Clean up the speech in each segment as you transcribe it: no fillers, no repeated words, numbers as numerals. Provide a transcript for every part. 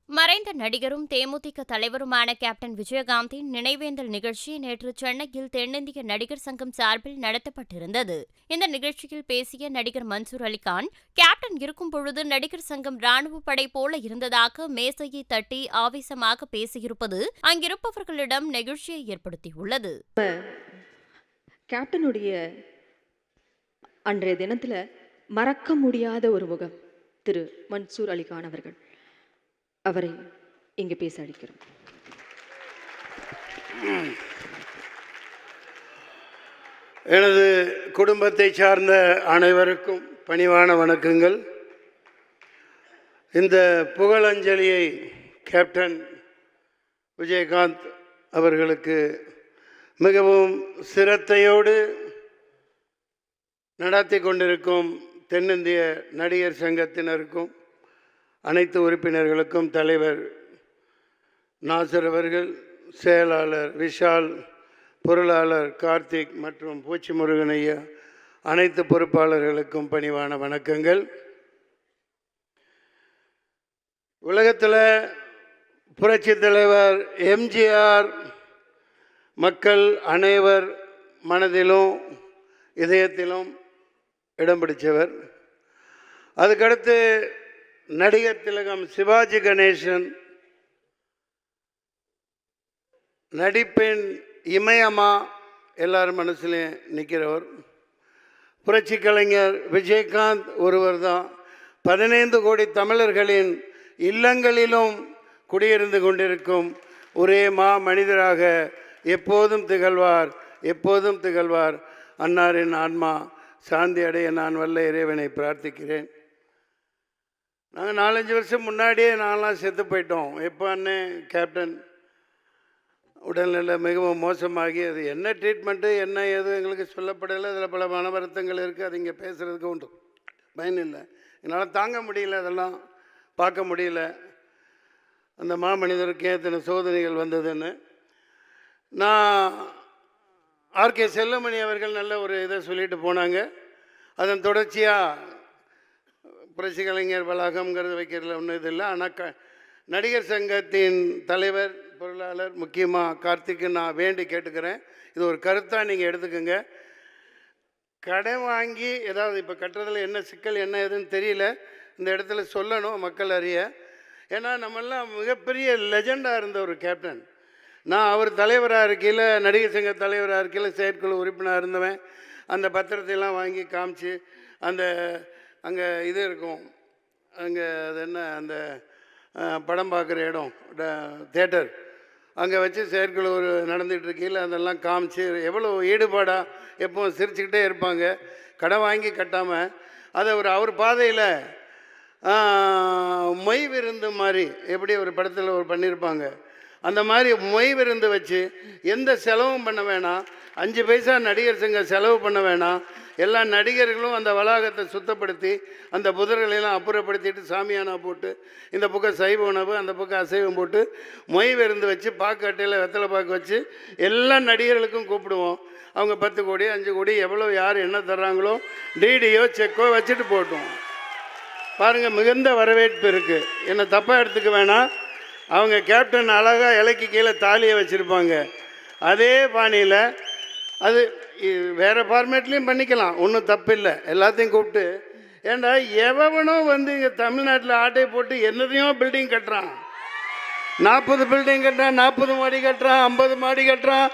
மறைந்த நடிகரும் தேமுதிக தலைவருமான கேப்டன் விஜயகாந்தின் நினைவேந்தல் நிகழ்ச்சி நேற்று சென்னையில் தென்னிந்திய நடிகர் சங்கம் சார்பில் நடத்தப்பட்டிருந்தது. இந்த நிகழ்ச்சியில் பேசிய நடிகர் மன்சூர் அலிகான், கேப்டன் இருக்கும் பொழுது நடிகர் சங்கம் ராணுவ படை போல இருந்ததாக மேசையை தட்டி ஆவேசமாக பேசியிருப்பது அங்கிருப்பவர்களிடம் நெகிழ்ச்சியை ஏற்படுத்தியுள்ளது. கேப்டனுடைய அன்றைய தினத்துல மறக்க முடியாத ஒரு முகம் திரு மன்சூர் அலிகான் அவர்கள். அவரை இங்கு பேச அழைக்கிறோம். எனது குடும்பத்தை சார்ந்த அனைவருக்கும் பணிவான வணக்கங்கள். இந்த புகழஞ்சலியை கேப்டன் விஜயகாந்த் அவர்களுக்கு மிகவும் சிரத்தையோடு நடத்தி கொண்டிருக்கும் தென்னிந்திய நடிகர் சங்கத்தினருக்கும் அனைத்து உறுப்பினர்களுக்கும் தலைவர் நாசர் அவர்கள், செயலாளர் விஷால், பொருளாளர் கார்த்திக் மற்றும் பூச்சி முருகன் ஐயா, அனைத்து பொறுப்பாளர்களுக்கும் பணிவான வணக்கங்கள். உலகத்தில் புரட்சி தலைவர் எம்ஜிஆர் மக்கள் அனைவர் மனதிலும் இதயத்திலும் இடம் பிடித்தவர். அதுக்கடுத்து நடிகர் திலகம் சிவாஜி கணேசன் நடிப்பின் இமயமா எல்லாரும் மனசுலையும் நிற்கிறவர். புரட்சி கலைஞர் விஜயகாந்த் ஒருவர் தான் 15 கோடி தமிழர்களின் இல்லங்களிலும் குடியிருந்து கொண்டிருக்கும் ஒரே மனிதராக எப்போதும் திகழ்வார், எப்போதும் திகழ்வார். அன்னாரின் ஆன்மா சாந்தி அடைய நான் வல்ல இறைவனை பிரார்த்திக்கிறேன். நாங்கள் 4-5 வருஷம் முன்னாடியே நான்லாம் செத்து போயிட்டோம். எப்போ அண்ணன் கேப்டன் உடல்நிலை மிகவும் மோசமாகி அது என்ன ட்ரீட்மெண்ட்டு என்ன ஏது எங்களுக்கு சொல்லப்படலை. அதில் பல மன வருத்தங்கள் இருக்குது. அது இங்கே பேசுகிறதுக்கு உண்டு பயன் இல்லை. என்னால் தாங்க முடியல, அதெல்லாம் பார்க்க முடியல. அந்த மாமனிதருக்கு எத்தனை சோதனைகள் வந்ததுன்னு. நான் ஆர்கே செல்லமணி அவர்கள் நல்ல ஒரு இதை சொல்லிட்டு போனாங்க. அதன் தொடர்ச்சியாக புரட்சி கலைஞர் வளாகம்ங்கிறது வைக்கிறதுல ஒன்றும் இது இல்லை. ஆனால் நடிகர் சங்கத்தின் தலைவர் பொருளாளர் முக்கியமாக கார்த்திக்கு நான் வேண்டி கேட்டுக்கிறேன். இது ஒரு கருத்தாக நீங்கள் எடுத்துக்கோங்க. கடன் வாங்கி ஏதாவது இப்போ கட்டுறதுல என்ன சிக்கல் என்ன ஏதுன்னு தெரியல, இந்த இடத்துல சொல்லணும் மக்கள் அறிய. ஏன்னா நம்மெல்லாம் மிகப்பெரிய லெஜெண்டாக இருந்த ஒரு கேப்டன். நான் அவர் தலைவராக இருக்கையில், நடிகர் சங்க தலைவராக இருக்கையில் செயற்குழு உறுப்பினராக இருந்தவன். அந்த பத்திரத்தையெல்லாம் வாங்கி காமிச்சு, அந்த அங்கே இது இருக்கும், அங்கே அது என்ன அந்த படம் பார்க்குற இடம் தேட்டர், அங்கே வச்சு செயற்குழு நடந்துகிட்டு இருக்கையில் அதெல்லாம் காமிச்சு எவ்வளோ ஈடுபாடாக எப்போவும் சிரிச்சுக்கிட்டே இருப்பாங்க. கடன் வாங்கி கட்டாமல் அதை அவர் பாதையில் மொய் விருந்து மாதிரி எப்படி ஒரு படத்தில் பண்ணியிருப்பாங்க. அந்த மாதிரி மொய் விருந்து வச்சு எந்த செலவும் பண்ண வேணாம், 5 பைசா நடிகர் சங்க செலவு பண்ண வேணாம். எல்லா நடிகர்களும் அந்த வளாகத்தை சுத்தப்படுத்தி அந்த புதர்களெல்லாம் அப்புறப்படுத்திட்டு சாமியானா போட்டு, இந்த பக்கம் சைவ உணவு அந்த பக்கம் அசைவம் போட்டு மொய் விருந்து வச்சு பாக்கு அட்டையில் வெத்தலை பாக்கு வச்சு எல்லா நடிகர்களுக்கும் கூப்பிடுவோம். அவங்க 10 கோடி 5 கோடி எவ்வளோ யார் என்ன தர்றாங்களோ டிடியோ செக்கோ வச்சுட்டு போட்டோம். பாருங்கள், மிகுந்த வரவேற்பு இருக்குது. என்னை தப்பாக எடுத்துக்க வேணாம். அவங்க கேப்டன் அழகாக இலைக்கு கீழே தாலியை வச்சுருப்பாங்க. அதே பாணியில் அது வேறு ஃபார்மேட்லேயும் பண்ணிக்கலாம், ஒன்றும் தப்பு இல்லை. எல்லாத்தையும் கூப்பிட்டு, ஏண்டா எவனோ இங்கே தமிழ்நாட்டில் ஆட்டை போட்டு என்னதையும் பில்டிங் கட்டுறான். 40 பில்டிங் கட்டுறான், 40 மாடி கட்டுறான், 50 மாடி கட்டுறான்.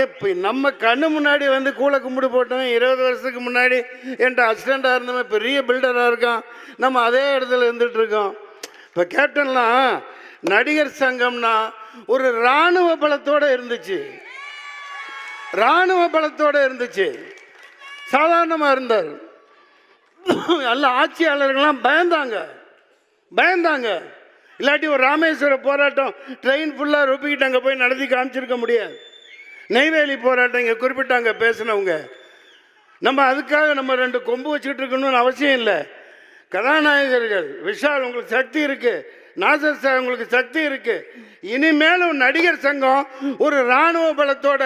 இப்போ நம்ம கண்ணு முன்னாடி கூளை கும்பிடு போட்டவன் 20 வருஷத்துக்கு முன்னாடி என்கிட்ட அசிஸ்டண்ட்டாக இருந்தவன் பெரிய பில்டராக இருக்கான். நம்ம அதே இடத்துல இருந்துகிட்ருக்கோம். இப்போ கேப்டன்லாம் நடிகர் சங்கம்னா ஒரு இராணுவ பலத்தோடு இருந்துச்சு, இராணுவ பலத்தோடு இருந்துச்சு. சாதாரணமாக இருந்தார். எல்லா ஆட்சியாளர்கள்லாம் பயந்தாங்க. இல்லாட்டி ஒரு ராமேஸ்வர போராட்டம் ட்ரெயின் ஃபுல்லாக ரொப்பிக்கிட்டு அங்கே போய் நடத்தி காமிச்சிருக்க முடியாது. நெய்வேலி போராட்டம் இங்கே குறிப்பிட்டாங்க பேசினவங்க. நம்ம அதுக்காக நம்ம 2 கொம்பு வச்சுக்கிட்டு இருக்கணும்னு அவசியம் இல்லை. கதாநாயகர்கள் விஷால் உங்களுக்கு சக்தி இருக்குது, நாசர் சார் உங்களுக்கு சக்தி இருக்குது. இனிமேலும் நடிகர் சங்கம் ஒரு இராணுவ பலத்தோட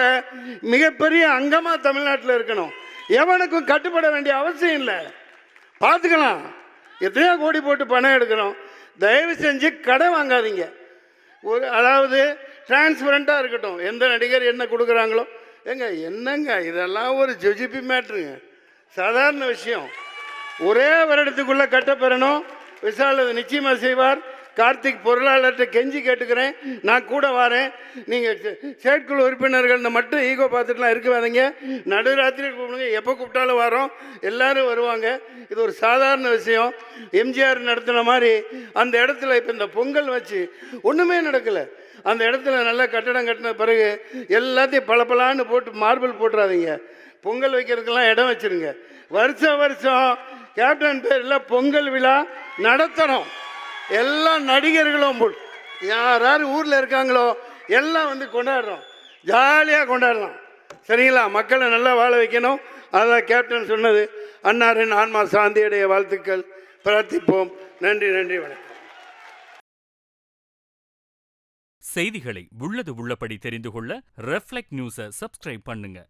மிகப்பெரிய அங்கமாக தமிழ்நாட்டில் இருக்கணும். எவனுக்கும் கட்டுப்பட வேண்டிய அவசியம் இல்லை. பார்த்துக்கலாம், எத்தனையோ கோடி போட்டு பணம் எடுக்கிறோம். தயவு செஞ்சு கடன் வாங்காதீங்க. அதாவது டிரான்ஸ்பரண்ட்டாக இருக்கட்டும். எந்த நடிகர் என்ன கொடுக்குறாங்களோ என்னங்க இதெல்லாம் ஒரு ஜிஜிபி மேட்ருங்க, சாதாரண விஷயம். ஒரே வருடத்துக்குள்ளே கட்டப்பெறணும். விஷால் அது நிச்சயமாக செய்வார். கார்த்திக் பொருளாளர்கிட்ட கெஞ்சி கேட்டுக்கிறேன், நான் கூட வரேன். நீங்கள் செயற்குழு உறுப்பினர்கள் மட்டும் ஈகோ பார்த்துட்டுலாம் இருக்காதீங்க. நடுராத்திரி கூப்பிடுங்க, எப்போ கூப்பிட்டாலும் வரோம், எல்லாரும் வருவாங்க. இது ஒரு சாதாரண விஷயம். எம்ஜிஆர் நடத்தின மாதிரி அந்த இடத்துல இப்போ இந்த பொங்கல் வச்சு ஒன்றுமே நடக்கலை. அந்த இடத்துல நல்லா கட்டடம் கட்டின பிறகு எல்லாத்தையும் பளபளான்னு போட்டு மார்பிள் போட்டுறாதீங்க. பொங்கல் வைக்கிறதுக்கெல்லாம் இடம் வச்சுருங்க. வருஷம் வருஷம் கேப்டன் பேரில் பொங்கல் விழா நடத்தணும். எல்லா நடிகர்களும் யார் யார் ஊரில் இருக்காங்களோ எல்லாம் வந்து கொண்டாடுறோம், ஜாலியாக கொண்டாடலாம். சரிங்களா? மக்களை நல்லா வாழ வைக்கணும். அதான் கேப்டன் சொன்னது. அன்னாரின் ஆன்மா சாந்தியுடைய வாழ்த்துக்கள். பிரார்த்திப்போம். நன்றி, நன்றி, வணக்கம். செய்திகளை உள்ளது உள்ளபடி தெரிந்து கொள்ள ரெஃப்ளெக்ட் நியூஸை சப்ஸ்கிரைப் பண்ணுங்க.